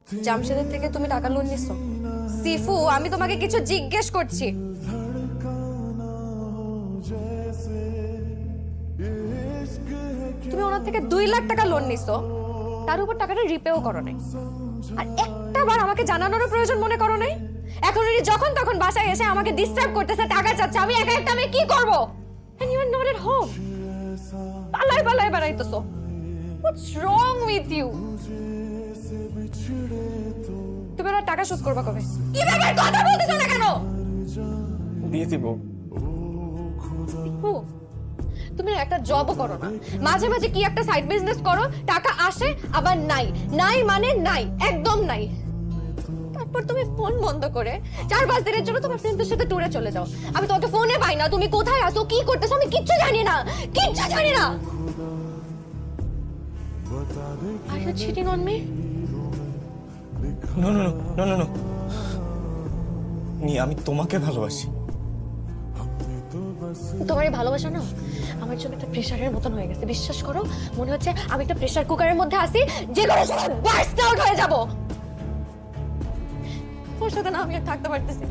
জামশেদের থেকে তুমি টাকা লোন নিছো? সিফু, আমি তোমাকে কিছু জিজ্ঞেস করছি। তুমি ওনার থেকে 2 লাখ টাকা লোন নিছো, তার উপর টাকাটা রিপেও করো নাই, আর একটা বার আমাকে জানানোর প্রয়োজন মনে করো নাই। এখন উনি যখন তখন বাসায় এসে আমাকে ডিস্টার্ব করতেছে, টাকা চাচ্ছে, আমি একা একটা মেয়ে কি করব? And you are not at home. পালাই পালাই বেড়াইতেছো। What's wrong with you? তুমি ওনার টাকা শোধ করবা কবে? কি ব্যাপার, কথা বলতেছো না কেন? দিয়ে দিব। সিফু, তুমি একটা জবও করো না, মাঝে মাঝে কি একটা সাইড বিজনেস করো, টাকা আসে আবার নাই, নাই মানে নাই, একদম নাই। তারপর তুমি ফোন বন্ধ করে 4-5 দিনের জন্য তোমার ফ্রেন্ডদের সাথে ট্যুরে চলে যাও। আমি তোমাকে ফোনে পাই না, তুমি কোথায় আছো, কি করতেছো, আমি কিচ্ছু জানি না, কিচ্ছু জানি না। Are you cheating on me? No no no no no no, আমি তোমাকে ভালোবাসি। তোমার এই ভালোবাসা না আমার জন্য একটা প্রেসারের মতন হয়ে গেছে, বিশ্বাস করো। মনে হচ্ছে আমি একটা প্রেসার কুকারের মধ্যে আছি, যে কোনো সময় বার্স্ট আউট হয়ে যাব। ওর সাথে না আমি আর থাকতে পারতেছি।